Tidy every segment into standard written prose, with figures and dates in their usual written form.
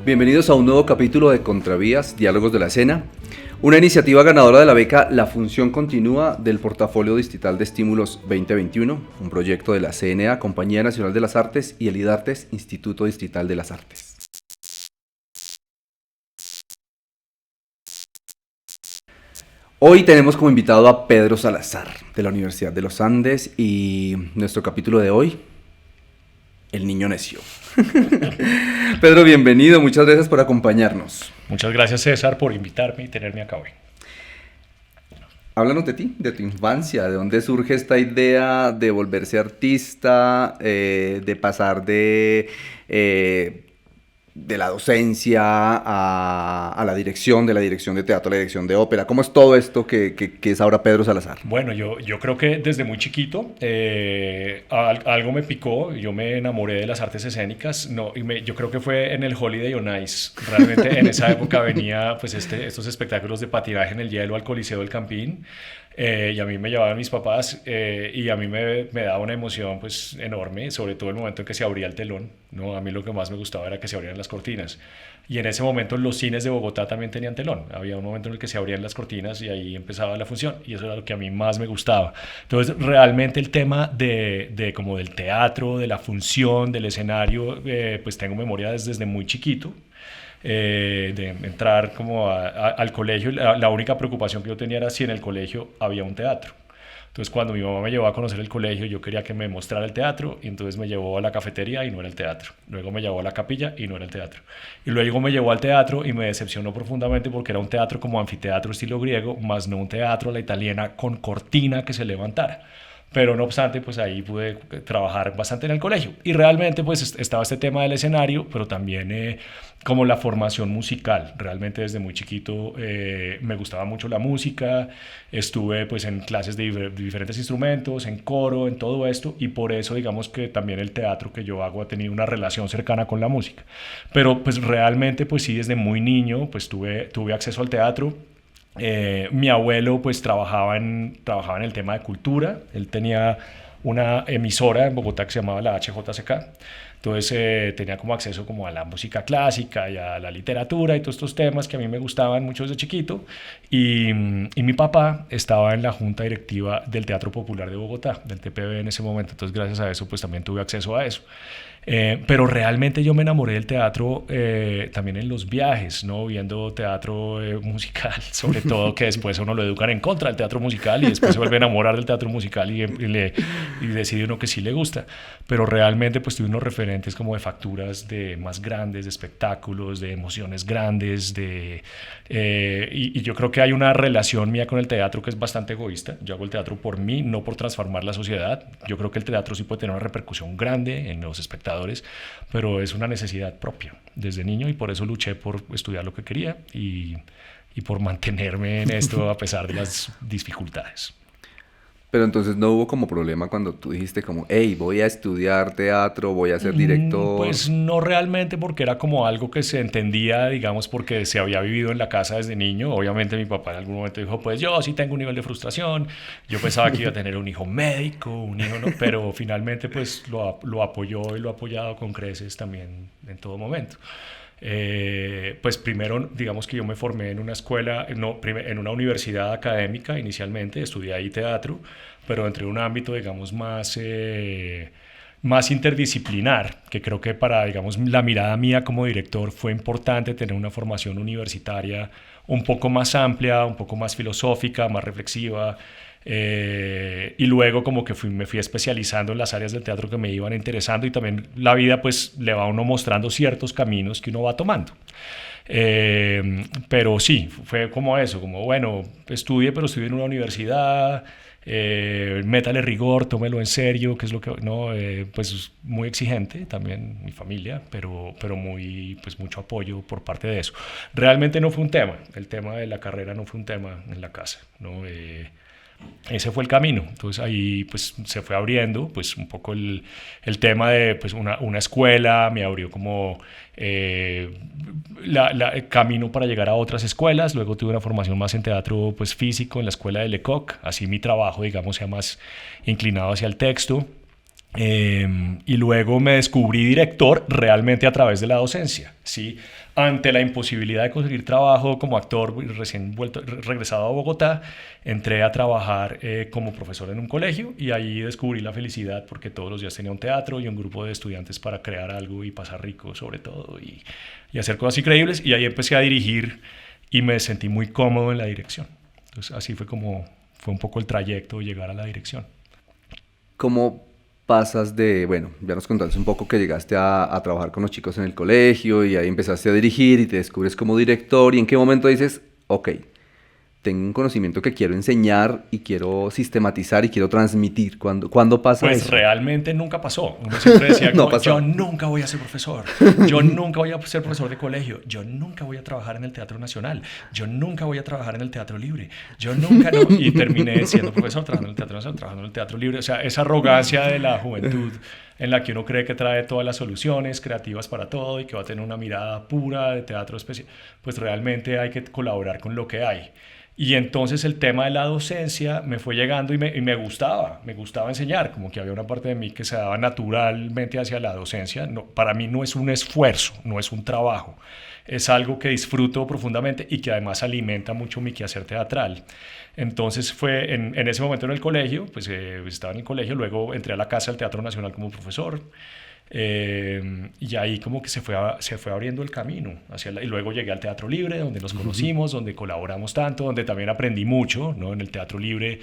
Bienvenidos a un nuevo capítulo de Contravías, Diálogos de la Escena, una iniciativa ganadora de la beca La Función Continúa del Portafolio Distrital de Estímulos 2021, un proyecto de la CNA, Compañía Nacional de las Artes, y el IDARTES, Instituto Distrital de las Artes. Hoy tenemos como invitado a Pedro Salazar, de la Universidad de los Andes, y nuestro capítulo de hoy, El Niño Necio. Pedro, bienvenido, muchas gracias por acompañarnos. Muchas gracias, César, por invitarme y tenerme acá hoy. Háblanos de ti, de tu infancia, de dónde surge esta idea de volverse artista, de pasar de la docencia a la dirección, de la dirección de teatro a la dirección de ópera. ¿Cómo es todo esto que es ahora Pedro Salazar? Bueno, yo creo que desde muy chiquito algo me picó, yo me enamoré de las artes escénicas, yo creo que fue en el Holiday on Ice. Realmente en esa época venía pues estos espectáculos de patinaje en el hielo al Coliseo del Campín. Y a mí me llevaban mis papás y a mí me daba una emoción pues enorme, sobre todo el momento en que se abría el telón, ¿no? A mí lo que más me gustaba era que se abrían las cortinas, y en ese momento los cines de Bogotá también tenían telón. Había un momento en el que se abrían las cortinas y ahí empezaba la función, y eso era lo que a mí más me gustaba. Entonces realmente el tema como del teatro, de la función, del escenario, pues tengo memoria desde muy chiquito. De entrar como al colegio. La única preocupación que yo tenía era si en el colegio había un teatro. Entonces cuando mi mamá me llevó a conocer el colegio, yo quería que me mostrara el teatro, y entonces me llevó a la cafetería y no era el teatro. Luego me llevó a la capilla y no era el teatro. Y luego me llevó al teatro y me decepcionó profundamente porque era un teatro como anfiteatro estilo griego, más no un teatro a la italiana con cortina que se levantara. Pero no obstante, pues ahí pude trabajar bastante en el colegio. Y realmente pues estaba este tema del escenario, pero también como la formación musical. Realmente desde muy chiquito me gustaba mucho la música. Estuve pues en clases de diferentes instrumentos, en coro, en todo esto. Y por eso digamos que también el teatro que yo hago ha tenido una relación cercana con la música. Pero pues realmente pues sí, desde muy niño pues tuve acceso al teatro. Mi abuelo pues trabajaba en el tema de cultura. Él tenía una emisora en Bogotá que se llamaba la HJCK. Entonces tenía como acceso como a la música clásica y a la literatura y todos estos temas que a mí me gustaban mucho desde chiquito. Y mi papá estaba en la junta directiva del Teatro Popular de Bogotá, del TPB en ese momento. Entonces gracias a eso pues también tuve acceso a eso. Pero realmente yo me enamoré del teatro también en los viajes, ¿no? Viendo teatro musical, sobre todo, que después uno lo educan en contra del teatro musical y después se vuelve a enamorar del teatro musical y decide uno que sí le gusta. Pero realmente pues tuve unos referentes como de facturas más grandes, de espectáculos, de emociones grandes, y yo creo que hay una relación mía con el teatro que es bastante egoísta. Yo hago el teatro por mí, no por transformar la sociedad. Yo creo que el teatro sí puede tener una repercusión grande en los espectadores, pero es una necesidad propia desde niño, y por eso luché por estudiar lo que quería y por mantenerme en esto a pesar de las dificultades. Pero entonces no hubo como problema cuando tú dijiste como, hey, voy a estudiar teatro, voy a ser director. Pues no realmente, porque era como algo que se entendía, digamos, porque se había vivido en la casa desde niño. Obviamente mi papá en algún momento dijo, pues yo sí tengo un nivel de frustración. Yo pensaba que iba a tener un hijo médico, un hijo, ¿no? Pero finalmente pues lo apoyó y lo ha apoyado con creces también en todo momento. Pues primero digamos que yo me formé en una escuela, en una universidad académica inicialmente, estudié ahí teatro, pero entré en un ámbito digamos más interdisciplinar, que creo que para digamos la mirada mía como director fue importante tener una formación universitaria un poco más amplia, un poco más filosófica, más reflexiva. Y luego como que me fui especializando en las áreas del teatro que me iban interesando, y también la vida pues le va a uno mostrando ciertos caminos que uno va tomando. Pero sí, fue como eso, como bueno, pero estudié en una universidad, métale rigor, tómelo en serio, que es lo que, no, pues muy exigente también mi familia, pero pues mucho apoyo por parte de eso. Realmente no fue un tema, el tema de la carrera no fue un tema en la casa, ¿no? Ese fue el camino. Entonces ahí pues se fue abriendo pues un poco el tema de pues una escuela, me abrió como el camino para llegar a otras escuelas. Luego tuve una formación más en teatro pues físico en la escuela de Lecoq, así mi trabajo digamos sea más inclinado hacia el texto. Y luego me descubrí director realmente a través de la docencia, ¿sí? Ante la imposibilidad de conseguir trabajo como actor, regresado a Bogotá, entré a trabajar como profesor en un colegio y ahí descubrí la felicidad porque todos los días tenía un teatro y un grupo de estudiantes para crear algo y pasar rico sobre todo y hacer cosas increíbles, y ahí empecé a dirigir y me sentí muy cómodo en la dirección. Entonces así fue como fue un poco el trayecto de llegar a la dirección. ¿Cómo pasas de, bueno, ya nos contaste un poco que llegaste a trabajar con los chicos en el colegio y ahí empezaste a dirigir y te descubres como director y en qué momento dices, ok, tengo un conocimiento que quiero enseñar y quiero sistematizar y quiero transmitir? ¿Cuándo pasa Pues eso? realmente nunca pasó. Uno siempre decía No como, pasó. yo nunca voy a ser profesor, yo nunca voy a ser profesor de colegio, yo nunca voy a trabajar en el Teatro Nacional, yo nunca voy a trabajar en el Teatro Libre, yo nunca no. Y terminé siendo profesor, trabajando en el Teatro Nacional, trabajando en el Teatro Libre. O sea, esa arrogancia de la juventud en la que uno cree que trae todas las soluciones creativas para todo y que va a tener una mirada pura de teatro especial, pues realmente hay que colaborar con lo que hay. Y entonces el tema de la docencia me fue llegando y me gustaba enseñar, como que había una parte de mí que se daba naturalmente hacia la docencia. No, para mí no es un esfuerzo, no es un trabajo, es algo que disfruto profundamente y que además alimenta mucho mi quehacer teatral. Entonces fue en ese momento en el colegio, pues estaba en el colegio, luego entré a la Casa del Teatro Nacional como profesor. Y ahí como que se fue abriendo el camino y luego llegué al Teatro Libre, donde nos conocimos, donde colaboramos tanto, donde también aprendí mucho, ¿no? En el Teatro Libre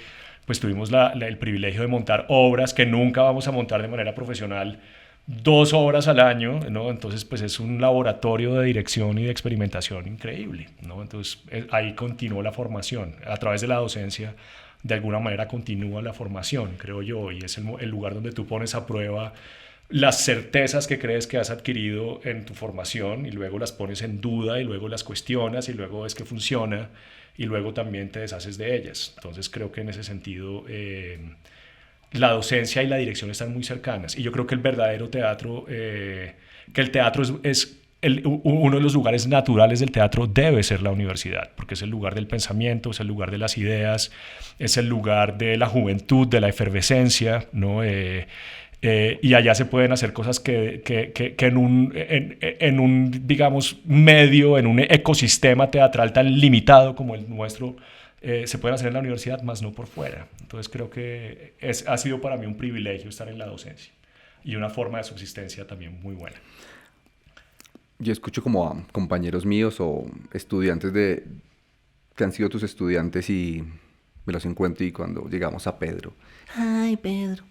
pues tuvimos el privilegio de montar obras que nunca vamos a montar de manera profesional, 2 obras al año, ¿no? Entonces pues es un laboratorio de dirección y de experimentación increíble, ¿no? Entonces ahí continuó la formación a través de la docencia. De alguna manera continúa la formación, creo yo, y es el lugar donde tú pones a prueba las certezas que crees que has adquirido en tu formación y luego las pones en duda y luego las cuestionas y luego ves que funciona y luego también te deshaces de ellas. Entonces creo que en ese sentido la docencia y la dirección están muy cercanas y yo creo que el verdadero teatro, que el teatro uno de los lugares naturales del teatro debe ser la universidad, porque es el lugar del pensamiento, es el lugar de las ideas, es el lugar de la juventud, de la efervescencia, ¿no? Y allá se pueden hacer cosas que en un, digamos, medio, en un ecosistema teatral tan limitado como el nuestro, se pueden hacer en la universidad, más no por fuera. Entonces creo que ha sido para mí un privilegio estar en la docencia y una forma de subsistencia también muy buena. Yo escucho como a compañeros míos o estudiantes que han sido tus estudiantes y me los encuentro y cuando llegamos a Pedro. Ay, Pedro.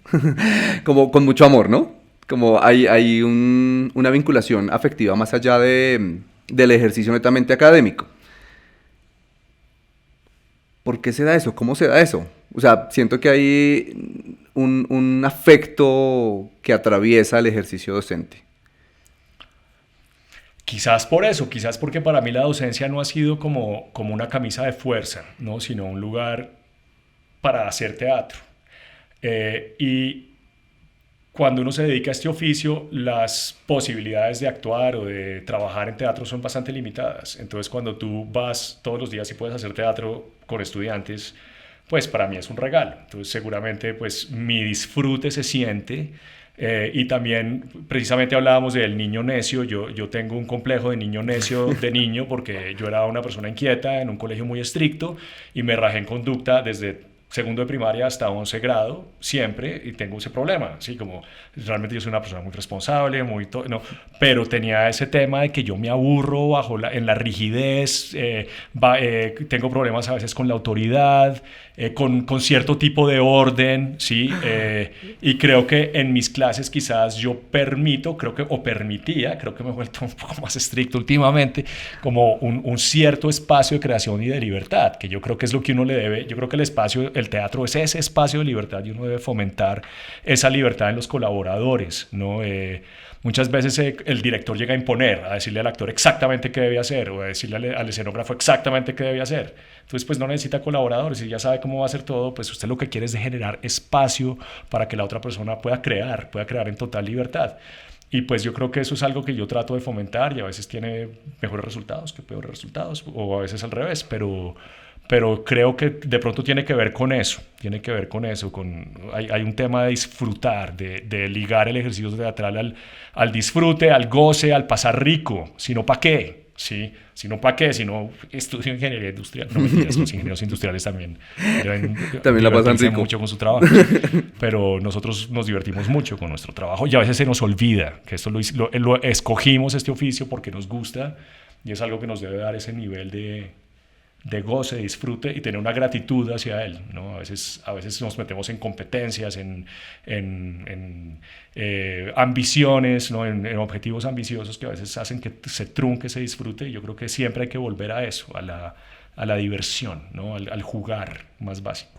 Como con mucho amor, ¿no? Como hay una vinculación afectiva más allá del ejercicio netamente académico. ¿Por qué se da eso? ¿Cómo se da eso? O sea, siento que hay un afecto que atraviesa el ejercicio docente. Quizás por eso, quizás porque para mí la docencia no ha sido como una camisa de fuerza, ¿no? Sino un lugar para hacer teatro. Y cuando uno se dedica a este oficio, las posibilidades de actuar o de trabajar en teatro son bastante limitadas. Entonces, cuando tú vas todos los días y puedes hacer teatro con estudiantes, pues para mí es un regalo. Entonces, seguramente, pues mi disfrute se siente. Y también, precisamente hablábamos del niño necio. Yo tengo un complejo de niño necio de niño porque yo era una persona inquieta en un colegio muy estricto y me rajé en conducta desde segundo de primaria hasta 11 grado, siempre, y tengo ese problema, ¿sí? Como realmente yo soy una persona muy responsable, no, pero tenía ese tema de que yo me aburro en la rigidez, tengo problemas a veces con la autoridad, con cierto tipo de orden, ¿sí? Y creo que en mis clases quizás yo permitía, creo que me he vuelto un poco más estricto últimamente, como un cierto espacio de creación y de libertad, que yo creo que es lo que uno le debe, yo creo que el teatro es ese espacio de libertad y uno debe fomentar esa libertad en los colaboradores, ¿no? Muchas veces el director llega a imponer, a decirle al actor exactamente qué debe hacer o a decirle al escenógrafo exactamente qué debe hacer. Entonces, pues no necesita colaboradores y ya sabe cómo va a hacer todo, pues usted lo que quiere es de generar espacio para que la otra persona pueda crear en total libertad. Y pues yo creo que eso es algo que yo trato de fomentar y a veces tiene mejores resultados que peores resultados o a veces al revés, pero creo que de pronto tiene que ver con eso, hay un tema de disfrutar, de ligar el ejercicio teatral al disfrute, al goce, al pasar rico, si no, ¿para qué? ¿Sí? Si no, ¿para qué? Si no, estudio ingeniería industrial. No, mentiras, los ingenieros industriales también deben también la pasan rico. mucho con su trabajo. Pero nosotros nos divertimos mucho con nuestro trabajo y a veces se nos olvida que esto lo escogimos, este oficio, porque nos gusta y es algo que nos debe dar ese nivel de goce, de disfrute y tener una gratitud hacia él, ¿no? A veces nos metemos en competencias, en ambiciones, ¿no? En objetivos ambiciosos que a veces hacen que se trunque ese disfrute, y yo creo que siempre hay que volver a eso, a la diversión, ¿no? Al jugar más básico.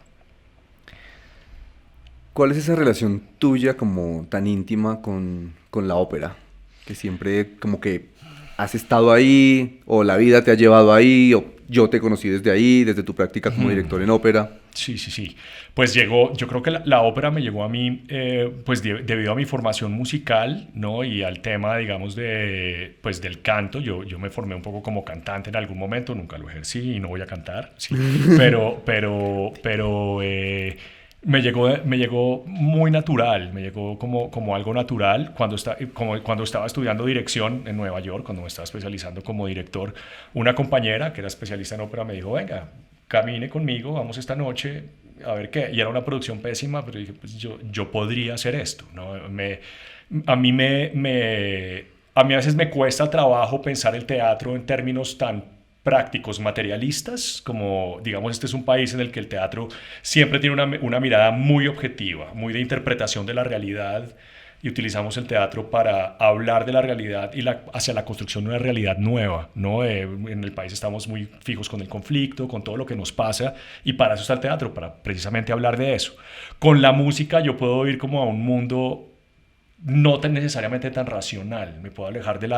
¿Cuál es esa relación tuya como tan íntima con la ópera? Que siempre como que has estado ahí, o la vida te ha llevado ahí, o yo te conocí desde ahí, desde tu práctica como director en ópera. Sí. Pues yo creo que la ópera me llegó a mí pues debido a mi formación musical, ¿no? Y al tema, digamos, pues del canto. Yo me formé un poco como cantante en algún momento, nunca lo ejercí y no voy a cantar, sí. pero me llegó muy natural, me llegó como algo natural cuando estaba estudiando dirección en Nueva York, cuando me estaba especializando como director. Una compañera que era especialista en ópera me dijo, venga, camine conmigo, vamos esta noche a ver qué. Y era una producción pésima, pero dije, pues yo podría hacer esto, ¿no? A mí a veces me cuesta trabajo pensar el teatro en términos tan prácticos, materialistas, como, digamos, este es un país en el que el teatro siempre tiene una mirada muy objetiva, muy de interpretación de la realidad, y utilizamos el teatro para hablar de la realidad y hacia la construcción de una realidad nueva, ¿no? En el país estamos muy fijos con el conflicto, con todo lo que nos pasa, y para eso está el teatro, para precisamente hablar de eso. Con la música yo puedo ir como a un mundo no tan necesariamente tan racional, me puedo alejar de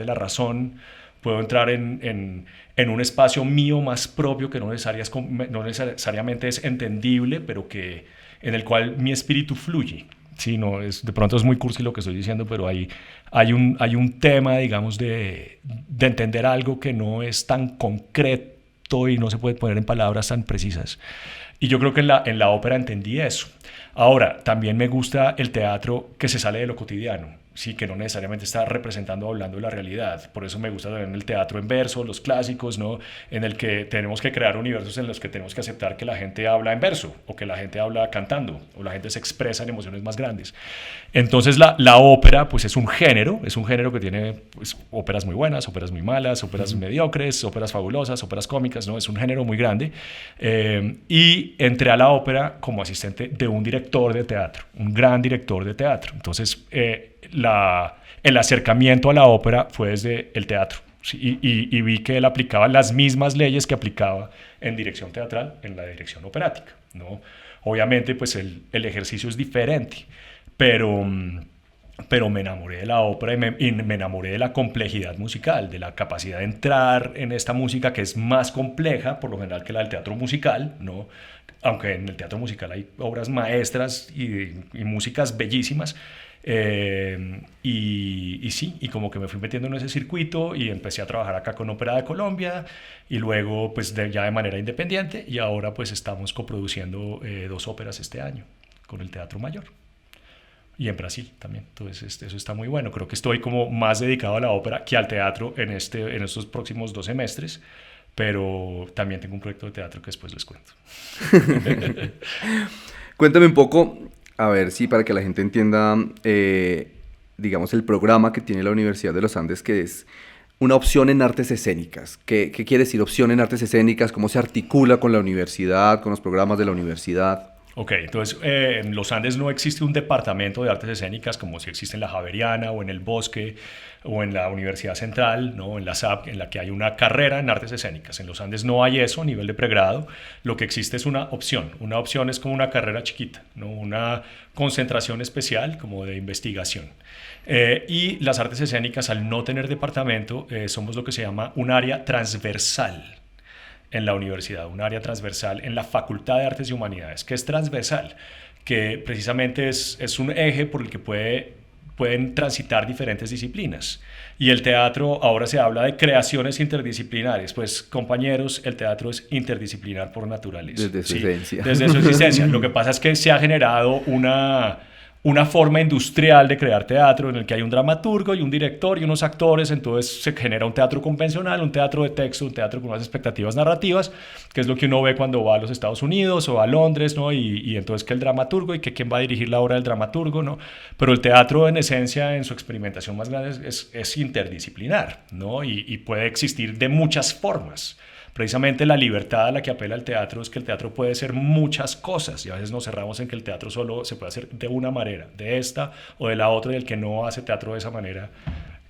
la razón, puedo entrar en un espacio mío más propio que no necesariamente es entendible, pero en el cual mi espíritu fluye. Sí, de pronto es muy cursi lo que estoy diciendo, pero hay un tema, digamos, de entender algo que no es tan concreto y no se puede poner en palabras tan precisas. Y yo creo que en la ópera entendí eso. Ahora, también me gusta el teatro que se sale de lo cotidiano, sí, que no necesariamente está representando o hablando de la realidad. Por eso me gusta también el teatro en verso, los clásicos, ¿no? En el que tenemos que crear universos en los que tenemos que aceptar que la gente habla en verso, o que la gente habla cantando, o la gente se expresa en emociones más grandes. Entonces la ópera pues es un género que tiene pues, óperas muy buenas, óperas muy malas, óperas mediocres, óperas fabulosas, óperas cómicas, ¿no? Es un género muy grande. Y entré a la ópera como asistente de un director de teatro, un gran director de teatro. Entonces el acercamiento a la ópera fue desde el teatro, ¿sí? Y vi que él aplicaba las mismas leyes que aplicaba en dirección teatral en la dirección operática, ¿no? Obviamente pues el ejercicio es diferente, pero me enamoré de la ópera y me enamoré de la complejidad musical, de la capacidad de entrar en esta música que es más compleja por lo general que la del teatro musical, ¿no? Aunque en el teatro musical hay obras maestras y músicas bellísimas. Y como que me fui metiendo en ese circuito y empecé a trabajar acá con Ópera de Colombia y luego pues ya de manera independiente, y ahora pues estamos coproduciendo 2 óperas este año con el Teatro Mayor y en Brasil también. Entonces eso está muy bueno. Creo que estoy como más dedicado a la ópera que al teatro en estos próximos 2 semestres, pero también tengo un proyecto de teatro que después les cuento. Cuéntame un poco, a ver si para que la gente entienda, digamos, el programa que tiene la Universidad de los Andes, que es una opción en artes escénicas. ¿Qué quiere decir opción en artes escénicas? ¿Cómo se articula con la universidad, con los programas de la universidad? Ok, entonces en los Andes no existe un departamento de artes escénicas como si existe en la Javeriana o en el Bosque o en la Universidad Central, ¿no? En la SAP, en la que hay una carrera en artes escénicas. En los Andes no hay eso a nivel de pregrado. Lo que existe es una opción. Una opción es como una carrera chiquita, ¿no? Una concentración especial como de investigación. Y las artes escénicas, al no tener departamento, somos lo que se llama un área transversal en la universidad, un área transversal en la Facultad de Artes y Humanidades. ¿Qué es transversal? Que precisamente es un eje por el que puede pueden transitar diferentes disciplinas. Y el teatro, ahora se habla de creaciones interdisciplinares. Pues, compañeros, el teatro es interdisciplinar por naturaleza. Desde su esencia. Desde su existencia. Lo que pasa es que se ha generado una forma industrial de crear teatro en el que hay un dramaturgo y un director y unos actores, entonces se genera un teatro convencional, un teatro de texto, un teatro con unas expectativas narrativas, que es lo que uno ve cuando va a los Estados Unidos o a Londres, ¿no? Y entonces que el dramaturgo y que quién va a dirigir la obra del dramaturgo, ¿no? Pero el teatro en esencia, en su experimentación más grande, es interdisciplinar, ¿no? Y puede existir de muchas formas. Precisamente la libertad a la que apela el teatro es que el teatro puede ser muchas cosas y a veces nos cerramos en que el teatro solo se puede hacer de una manera, de esta o de la otra, y el que no hace teatro de esa manera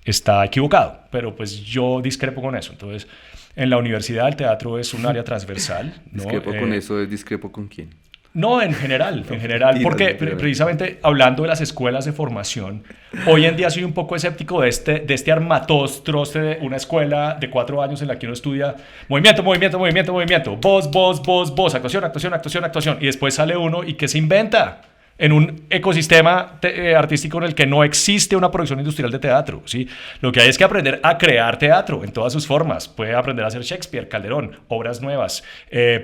está equivocado, pero pues yo discrepo con eso. Entonces, en la universidad el teatro es un área transversal, ¿no? Discrepo con eso, ¿discrepo con quién? No, en general, porque precisamente hablando de las escuelas de formación, hoy en día soy un poco escéptico de este armatoste de una escuela de 4 años en la que uno estudia movimiento, voz, actuación, y después sale uno y ¿qué se inventa? En un ecosistema artístico en el que no existe una producción industrial de teatro, ¿sí? Lo que hay es que aprender a crear teatro en todas sus formas. Puede aprender a hacer Shakespeare, Calderón, obras nuevas,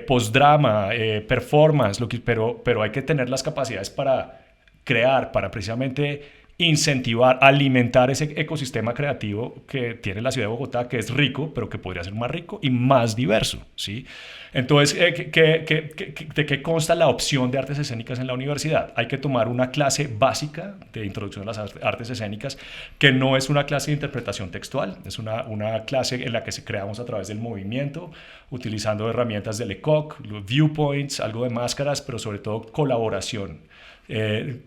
postdrama, performance, pero hay que tener las capacidades para crear, para precisamente incentivar, alimentar ese ecosistema creativo que tiene la ciudad de Bogotá, que es rico, pero que podría ser más rico y más diverso, ¿sí? Entonces, ¿de qué consta la opción de artes escénicas en la universidad? Hay que tomar una clase básica de introducción a las artes escénicas, que no es una clase de interpretación textual, es una clase en la que se creamos a través del movimiento, utilizando herramientas de Lecoq, viewpoints, algo de máscaras, pero sobre todo colaboración.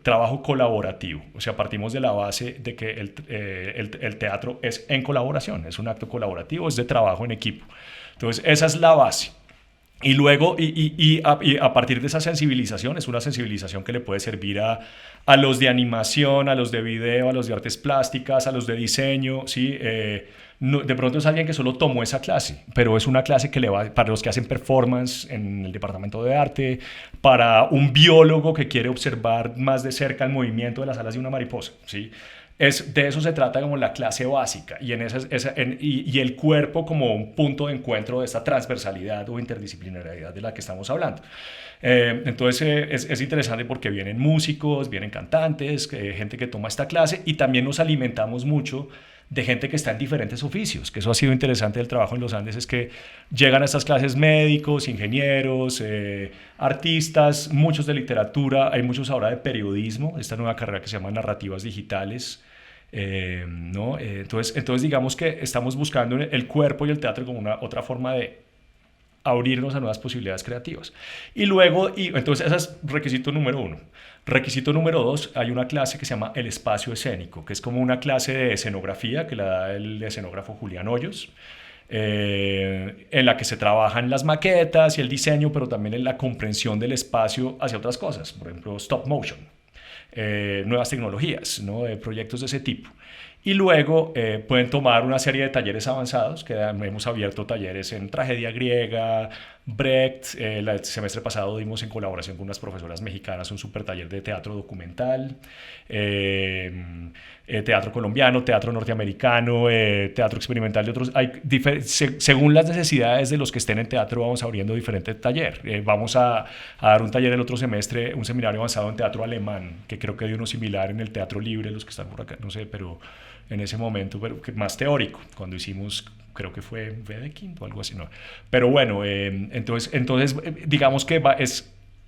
Trabajo colaborativo, o sea, partimos de la base de que el teatro es en colaboración, es un acto colaborativo, es de trabajo en equipo. Entonces, esa es la base. Y luego, a partir de esa sensibilización, es una sensibilización que le puede servir a los de animación, a los de video, a los de artes plásticas, a los de diseño, ¿sí? No, de pronto es alguien que solo tomó esa clase, pero es una clase que le va para los que hacen performance en el departamento de arte, para un biólogo que quiere observar más de cerca el movimiento de las alas de una mariposa, ¿sí? De eso se trata como la clase básica y el cuerpo como un punto de encuentro de esta transversalidad o interdisciplinariedad de la que estamos hablando. Entonces es interesante porque vienen músicos, vienen cantantes, gente que toma esta clase, y también nos alimentamos mucho de gente que está en diferentes oficios, que eso ha sido interesante del trabajo en los Andes, es que llegan a estas clases médicos, ingenieros, artistas, muchos de literatura, hay muchos ahora de periodismo, esta nueva carrera que se llama narrativas digitales, ¿no? Entonces digamos que estamos buscando el cuerpo y el teatro como una otra forma de abrirnos a nuevas posibilidades creativas. Y luego, entonces ese es requisito número 1. Requisito número 2, hay una clase que se llama el espacio escénico, que es como una clase de escenografía que la da el escenógrafo Julián Hoyos, en la que se trabajan las maquetas y el diseño, pero también en la comprensión del espacio hacia otras cosas, por ejemplo, stop motion, nuevas tecnologías, ¿no? Proyectos de ese tipo. Y luego pueden tomar una serie de talleres avanzados, que hemos abierto talleres en tragedia griega, Brecht, el semestre pasado dimos en colaboración con unas profesoras mexicanas un super taller de teatro documental, teatro colombiano, teatro norteamericano, teatro experimental de otros. Según las necesidades de los que estén en teatro vamos abriendo diferentes talleres. Vamos a dar un taller el otro semestre, un seminario avanzado en teatro alemán, que creo que hay uno similar en el Teatro Libre, los que están por acá, no sé, pero en ese momento, pero más teórico, cuando hicimos, creo que fue Wedekind o algo así, ¿no? Pero bueno, entonces digamos que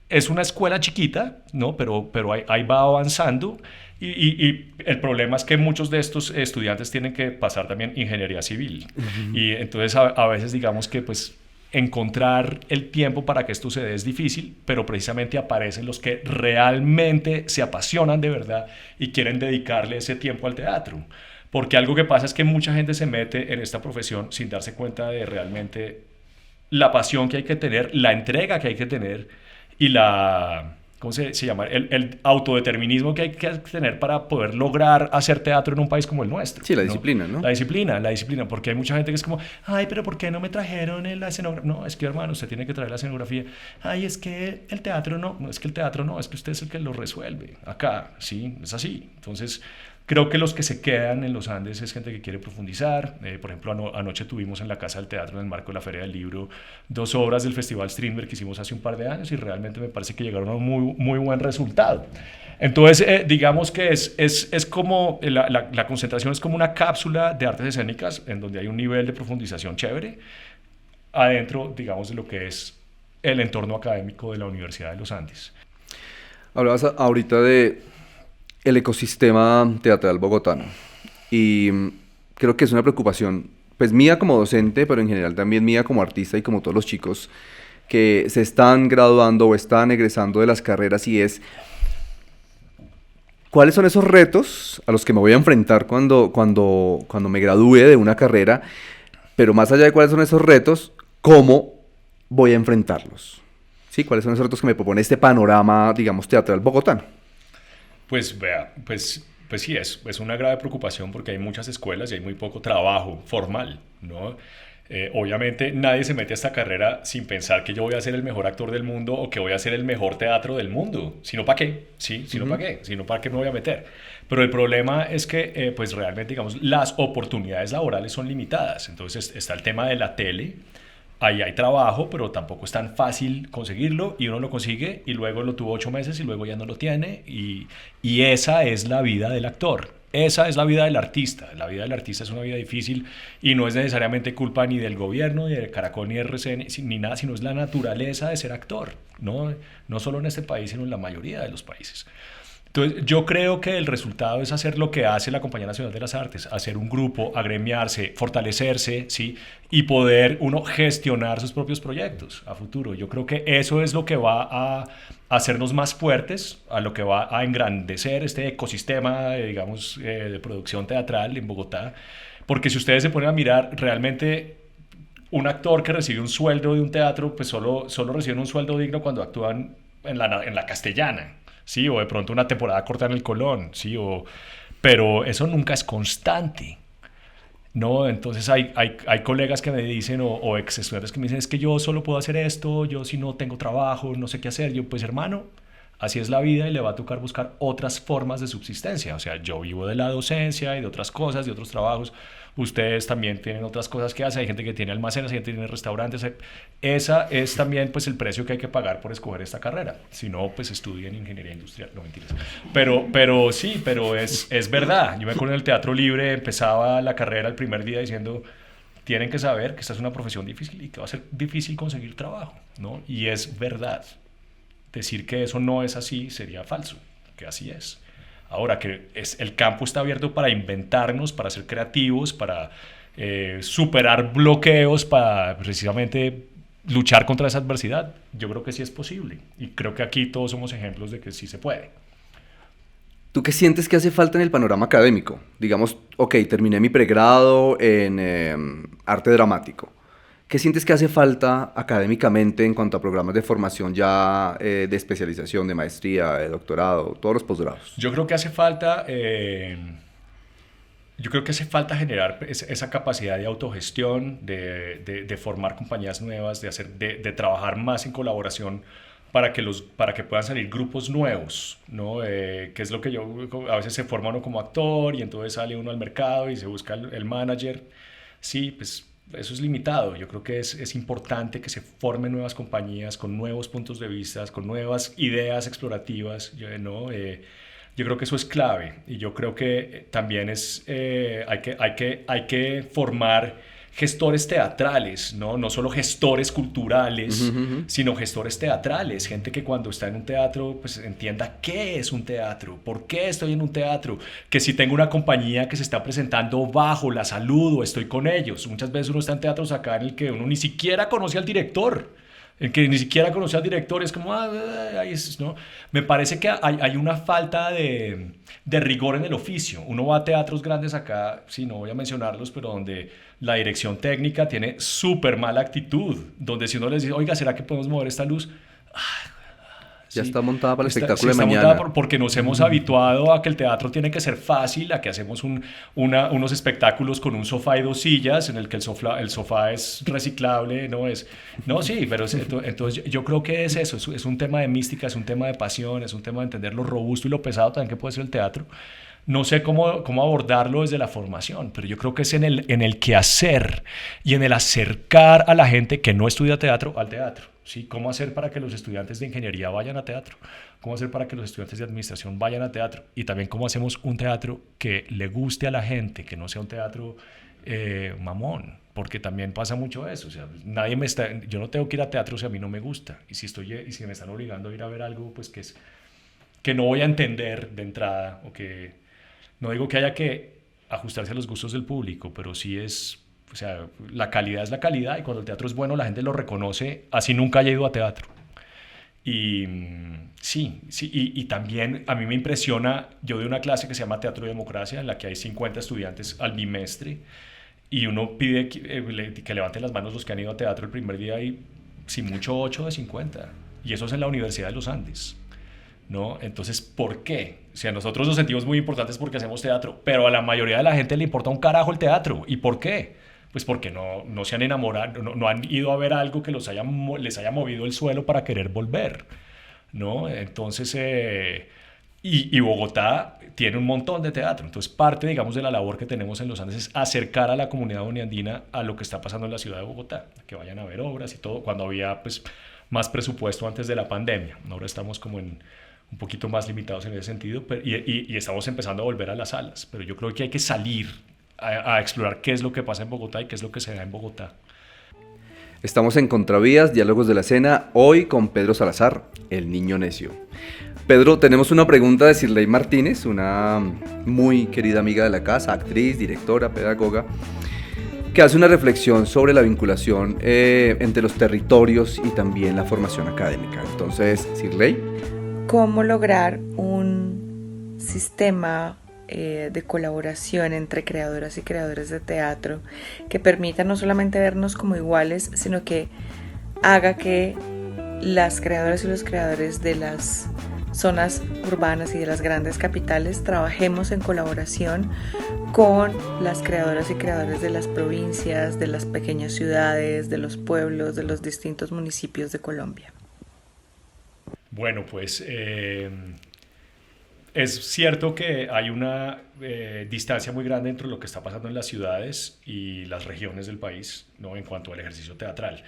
es una escuela chiquita, ¿no? Pero ahí va avanzando, y el problema es que muchos de estos estudiantes tienen que pasar también ingeniería civil. Uh-huh. Y entonces a veces digamos que pues encontrar el tiempo para que esto se dé es difícil, pero precisamente aparecen los que realmente se apasionan de verdad y quieren dedicarle ese tiempo al teatro. Porque algo que pasa es que mucha gente se mete en esta profesión sin darse cuenta de realmente la pasión que hay que tener, la entrega que hay que tener y ¿cómo se llama? El autodeterminismo que hay que tener para poder lograr hacer teatro en un país como el nuestro. Sí, la disciplina, ¿no? La disciplina, porque hay mucha gente que es como, ay, pero ¿por qué no me trajeron la escenografía? No, es que, hermano, usted tiene que traer la escenografía. Ay, es que el teatro no, es que el teatro no, es que usted es el que lo resuelve. Acá, sí, es así. Entonces, Creo que los que se quedan en los Andes es gente que quiere profundizar. Por ejemplo, anoche tuvimos en la Casa del Teatro, en el marco de la Feria del Libro, 2 obras del Festival Strindberg que hicimos hace un par de años y realmente me parece que llegaron a un muy, muy buen resultado. Entonces, digamos que es como, la concentración es como una cápsula de artes escénicas en donde hay un nivel de profundización chévere adentro, digamos, de lo que es el entorno académico de la Universidad de los Andes. Hablabas ahorita de el ecosistema teatral bogotano y creo que es una preocupación pues mía como docente, pero en general también mía como artista y como todos los chicos que se están graduando o están egresando de las carreras, y es ¿cuáles son esos retos a los que me voy a enfrentar cuando me gradúe de una carrera? Pero más allá de cuáles son esos retos, ¿cómo voy a enfrentarlos? ¿Sí? ¿Cuáles son esos retos que me propone este panorama, digamos, teatral bogotano? Pues vea, pues sí, es una grave preocupación porque hay muchas escuelas y hay muy poco trabajo formal, ¿no? Obviamente nadie se mete a esta carrera sin pensar que yo voy a ser el mejor actor del mundo o que voy a ser el mejor teatro del mundo. Si no, ¿para qué? Sí, si no, ¿para qué? Si no, ¿para qué me voy a meter? Pero el problema es que, pues realmente, digamos, las oportunidades laborales son limitadas. Entonces está el tema de la tele. Ahí hay trabajo, pero tampoco es tan fácil conseguirlo y uno lo consigue y luego lo tuvo 8 meses y luego ya no lo tiene y esa es la vida del actor. Esa es la vida del artista. La vida del artista es una vida difícil y no es necesariamente culpa ni del gobierno, ni de Caracol, ni de RCN, ni nada, sino es la naturaleza de ser actor, ¿no? No solo en este país, sino en la mayoría de los países. Entonces, yo creo que el resultado es hacer lo que hace la Compañía Nacional de las Artes, hacer un grupo, agremiarse, fortalecerse, ¿sí? Y poder uno gestionar sus propios proyectos a futuro. Yo creo que eso es lo que va a hacernos más fuertes, a lo que va a engrandecer este ecosistema, digamos, de producción teatral en Bogotá. Porque si ustedes se ponen a mirar, realmente un actor que recibe un sueldo de un teatro, pues solo reciben un sueldo digno cuando actúan en la Castellana. Sí, o de pronto una temporada corta en el Colón, sí, pero eso nunca es constante, ¿no? Entonces hay colegas que me dicen, o ex estudiantes que me dicen, es que yo solo puedo hacer esto, yo si no tengo trabajo, no sé qué hacer. Yo, pues hermano, así es la vida y le va a tocar buscar otras formas de subsistencia. O sea, yo vivo de la docencia y de otras cosas, de otros trabajos. Ustedes también tienen otras cosas que hacen. Hay gente que tiene almacenes, hay gente que tiene restaurantes. Esa es también pues el precio que hay que pagar por escoger esta carrera. Si no, pues estudien ingeniería industrial. No, mentiras. Pero sí, pero es verdad. Yo me acuerdo en el Teatro Libre, empezaba la carrera el primer día diciendo, tienen que saber que esta es una profesión difícil y que va a ser difícil conseguir trabajo, ¿no? Y es verdad. Decir que eso no es así sería falso, que así es. Ahora que el campo está abierto para inventarnos, para ser creativos, para superar bloqueos, para precisamente luchar contra esa adversidad, yo creo que sí es posible. Y creo que aquí todos somos ejemplos de que sí se puede. ¿Tú qué sientes que hace falta en el panorama académico? Digamos, ok, terminé mi pregrado en arte dramático. ¿Qué sientes que hace falta académicamente en cuanto a programas de formación ya de especialización, de maestría, de doctorado, todos los posgrados? Yo creo que hace falta, generar esa capacidad de autogestión, de formar compañías nuevas, de trabajar más en colaboración para que puedan salir grupos nuevos, ¿no? Que es lo que a veces se forma uno como actor y entonces sale uno al mercado y se busca el manager. Sí, pues eso es limitado. Yo creo que es importante que se formen nuevas compañías con nuevos puntos de vista, con nuevas ideas explorativas, ¿no? Yo creo que eso es clave y yo creo que también hay que formar gestores teatrales, ¿no? No solo gestores culturales, sino gestores teatrales, gente que cuando está en un teatro pues entienda qué es un teatro, por qué estoy en un teatro, que si tengo una compañía que se está presentando bajo, la saludo, estoy con ellos. Muchas veces uno está en teatros acá en el que uno ni siquiera conoce al director, el que ni siquiera conoce al director, es como, ¿no? Me parece que hay una falta de rigor en el oficio. Uno va a teatros grandes acá, sí, no voy a mencionarlos, pero donde la dirección técnica tiene súper mala actitud, donde si uno les dice, oiga, ¿será que podemos mover esta luz? Ya Sí, está montada para el espectáculo de está mañana. montada porque nos hemos habituado a que el teatro tiene que ser fácil, a que hacemos unos espectáculos con un sofá y 2 sillas, en el que el sofá es reciclable, no, sí, pero entonces yo creo que es eso, es un tema de mística, es un tema de pasión, es un tema de entender lo robusto y lo pesado también que puede ser el teatro. no sé cómo abordarlo desde la formación, pero yo creo que es en el quehacer y en el acercar a la gente que no estudia teatro al teatro. ¿Sí? ¿Cómo hacer para que los estudiantes de ingeniería vayan a teatro? ¿Cómo hacer para que los estudiantes de administración vayan a teatro? Y también cómo hacemos un teatro que le guste a la gente, que no sea un teatro mamón, porque también pasa mucho eso. O sea, yo no tengo que ir a teatro si a mí no me gusta. Y si me están obligando a ir a ver algo, pues que no voy a entender de entrada, o que no digo que haya que ajustarse a los gustos del público, pero sí o sea, la calidad es la calidad, y cuando el teatro es bueno la gente lo reconoce, así nunca haya ido a teatro. Y sí, y también a mí me impresiona, yo doy una clase que se llama Teatro y Democracia, en la que hay 50 estudiantes al bimestre, y uno pide que levanten las manos los que han ido a teatro el primer día, y sin mucho 8 de 50, y eso es en la Universidad de los Andes, ¿no? Entonces, ¿por qué? O sea, nosotros nos sentimos muy importantes porque hacemos teatro, pero a la mayoría de la gente le importa un carajo el teatro. ¿Y por qué? Pues porque no se han enamorado, no han ido a ver algo que les haya movido el suelo para querer volver, ¿no? Entonces, y Bogotá tiene un montón de teatro. Entonces, parte, digamos, de la labor que tenemos en los Andes es acercar a la comunidad uniandina a lo que está pasando en la ciudad de Bogotá, que vayan a ver obras y todo, cuando había, pues, más presupuesto antes de la pandemia. Ahora estamos como un poquito más limitados en ese sentido, y estamos empezando a volver a las salas, pero yo creo que hay que salir a explorar qué es lo que pasa en Bogotá y qué es lo que se da en Bogotá. Estamos en Contravías, Diálogos de la Escena, hoy con Pedro Salazar, el niño necio. Pedro, tenemos una pregunta de Sirley Martínez, una muy querida amiga de la casa, actriz, directora, pedagoga, que hace una reflexión sobre la vinculación entre los territorios y también la formación académica. Entonces, Sirley. ¿Cómo lograr un sistema de colaboración entre creadoras y creadores de teatro que permita no solamente vernos como iguales, sino que haga que las creadoras y los creadores de las zonas urbanas y de las grandes capitales trabajemos en colaboración con las creadoras y creadores de las provincias, de las pequeñas ciudades, de los pueblos, de los distintos municipios de Colombia? Bueno, pues es cierto que hay una distancia muy grande entre lo que está pasando en las ciudades y las regiones del país, ¿no? En cuanto al ejercicio teatral.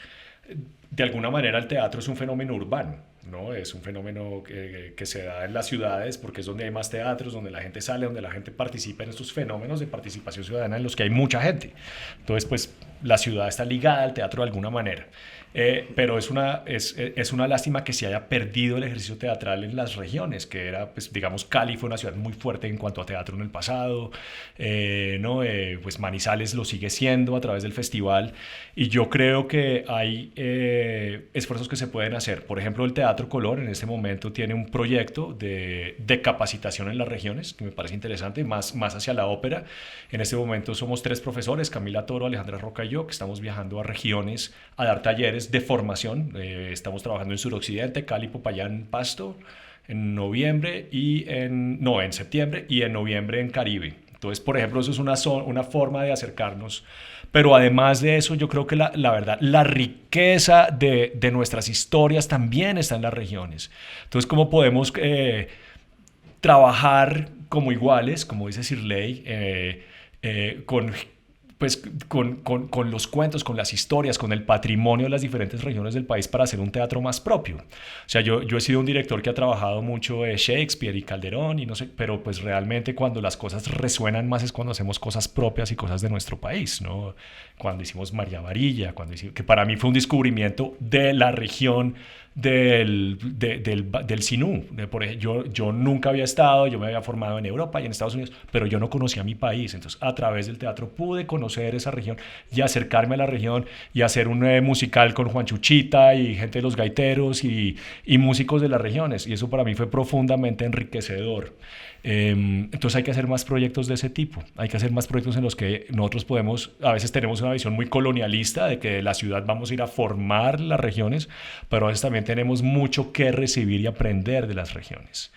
De alguna manera el teatro es un fenómeno urbano, ¿no? Es un fenómeno que se da en las ciudades porque es donde hay más teatros, donde la gente sale, donde la gente participa en estos fenómenos de participación ciudadana en los que hay mucha gente. Entonces, pues la ciudad está ligada al teatro de alguna manera. Pero es una lástima que se haya perdido el ejercicio teatral en las regiones, que era, pues, digamos, Cali fue una ciudad muy fuerte en cuanto a teatro en el pasado, ¿no? Pues Manizales lo sigue siendo a través del festival, y yo creo que hay esfuerzos que se pueden hacer. Por ejemplo, el Teatro Color en este momento tiene un proyecto de capacitación en las regiones, que me parece interesante, más hacia la ópera. En este momento somos 3 profesores, Camila Toro, Alejandra Roca y yo, que estamos viajando a regiones a dar talleres de formación. Estamos trabajando en Suroccidente, Cali, Popayán, Pasto, en septiembre, y en noviembre en Caribe. Entonces, por ejemplo, eso es una forma de acercarnos. Pero además de eso, yo creo que la verdad, la riqueza de nuestras historias también está en las regiones. Entonces, ¿cómo podemos trabajar como iguales, como dice Sirley, con los cuentos, con las historias, con el patrimonio de las diferentes regiones del país para hacer un teatro más propio? O sea, yo he sido un director que ha trabajado mucho Shakespeare y Calderón y no sé, pero pues realmente cuando las cosas resuenan más es cuando hacemos cosas propias y cosas de nuestro país, ¿no? Cuando hicimos María Varilla, que para mí fue un descubrimiento de la región del Sinú. Yo nunca había estado, yo me había formado en Europa y en Estados Unidos, pero yo no conocía mi país. Entonces, a través del teatro pude conocer esa región y acercarme a la región y hacer un musical con Juan Chuchita y gente de los gaiteros y músicos de las regiones. Y eso para mí fue profundamente enriquecedor. Entonces hay que hacer más proyectos de ese tipo, hay que hacer más proyectos en los que nosotros a veces tenemos una visión muy colonialista de que de la ciudad vamos a ir a formar las regiones, pero a veces también tenemos mucho que recibir y aprender de las regiones.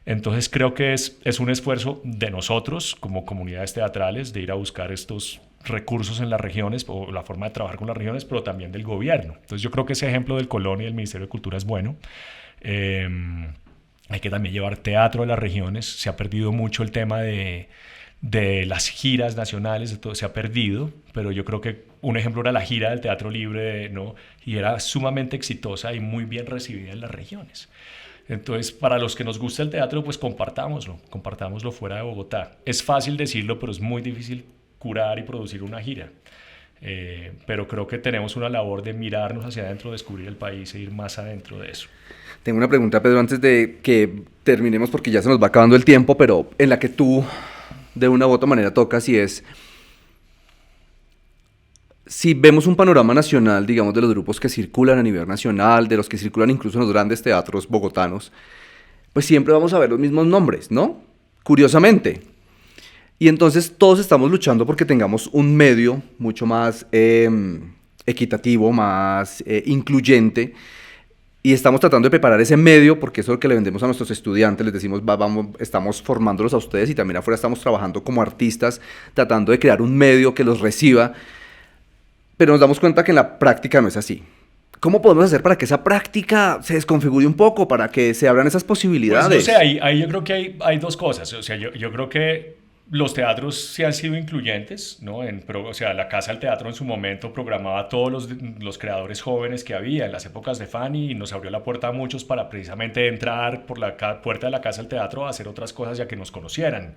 Entonces creo que es un esfuerzo de nosotros como comunidades teatrales de ir a buscar estos recursos en las regiones o la forma de trabajar con las regiones, pero también del gobierno. Entonces yo creo que ese ejemplo del Colón y del Ministerio de Cultura es bueno. hay que también llevar teatro a las regiones. Se ha perdido mucho el tema de las giras nacionales, de todo, se ha perdido, pero yo creo que un ejemplo era la gira del Teatro Libre, ¿no? Y era sumamente exitosa y muy bien recibida en las regiones. Entonces, para los que nos gusta el teatro, pues compartámoslo fuera de Bogotá. Es fácil decirlo, pero es muy difícil curar y producir una gira. Pero creo que tenemos una labor de mirarnos hacia adentro, descubrir el país e ir más adentro de eso. Tengo una pregunta, Pedro, antes de que terminemos, porque ya se nos va acabando el tiempo, pero en la que tú de una u otra manera tocas, y es, si vemos un panorama nacional, digamos, de los grupos que circulan a nivel nacional, de los que circulan incluso en los grandes teatros bogotanos, pues siempre vamos a ver los mismos nombres, ¿no? Curiosamente. Y entonces todos estamos luchando porque tengamos un medio mucho más equitativo, más incluyente, y estamos tratando de preparar ese medio, porque eso es lo que le vendemos a nuestros estudiantes. Les decimos, vamos, estamos formándolos a ustedes, y también afuera estamos trabajando como artistas, tratando de crear un medio que los reciba, pero nos damos cuenta que en la práctica no es así. ¿Cómo podemos hacer para que esa práctica se desconfigure un poco, para que se abran esas posibilidades? Pues no sé, ahí yo creo que hay dos cosas. O sea, yo creo que los teatros sí han sido incluyentes, ¿no? O sea, la Casa del Teatro en su momento programaba a todos los creadores jóvenes que había en las épocas de Fanny, y nos abrió la puerta a muchos para precisamente entrar por la puerta de la Casa del Teatro a hacer otras cosas, ya que nos conocieran.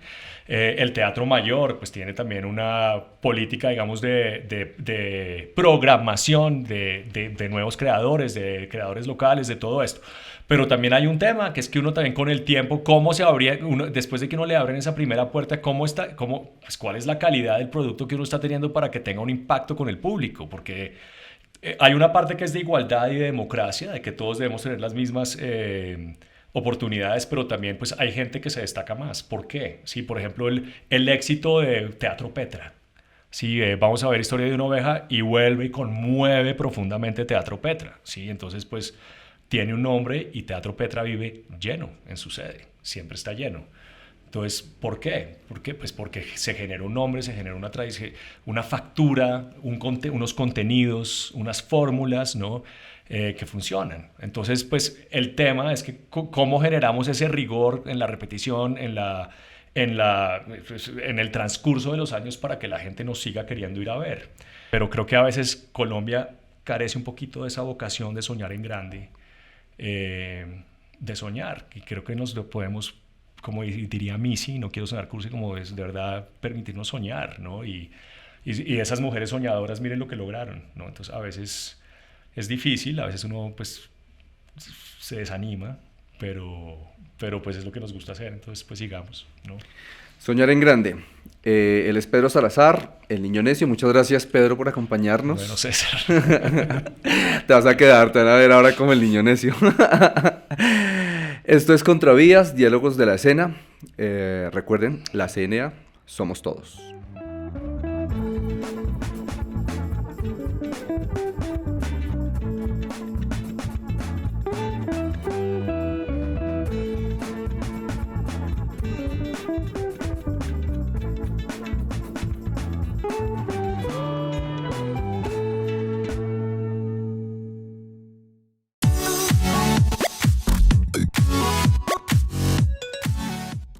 El Teatro Mayor pues tiene también una política, digamos, de programación de nuevos creadores, de creadores locales, de todo esto. Pero también hay un tema, que es que uno también con el tiempo, cómo se abría, después de que uno le abren esa primera puerta, pues cuál es la calidad del producto que uno está teniendo para que tenga un impacto con el público, porque hay una parte que es de igualdad y de democracia, de que todos debemos tener las mismas oportunidades, pero también pues hay gente que se destaca más. ¿Por qué? Sí, por ejemplo, el éxito de Teatro Petra. Sí, vamos a ver Historia de una oveja y vuelve y conmueve profundamente Teatro Petra. Sí, entonces pues tiene un nombre, y Teatro Petra vive lleno en su sede, siempre está lleno. Entonces, ¿por qué? Pues porque se genera un nombre, se genera una tradición, una factura, unos contenidos, unas fórmulas, ¿no? Que funcionan. Entonces, pues el tema es que cómo generamos ese rigor en la repetición, en el transcurso de los años, para que la gente nos siga queriendo ir a ver. Pero creo que a veces Colombia carece un poquito de esa vocación de soñar en grande, de soñar, y creo que nos lo podemos, como diría Missy, no quiero sonar cursi, como es de verdad permitirnos soñar, ¿no? Y esas mujeres soñadoras, miren lo que lograron, ¿no? Entonces a veces es difícil, a veces uno pues se desanima, pero pues es lo que nos gusta hacer, entonces pues sigamos, ¿no? Soñar en grande. Él es Pedro Salazar, el niño necio. Muchas gracias, Pedro, por acompañarnos. Bueno, César. Te vas a quedar, te van a ver ahora como el niño necio. Esto es Contravías, Diálogos de la Escena. Recuerden, la CNA somos todos.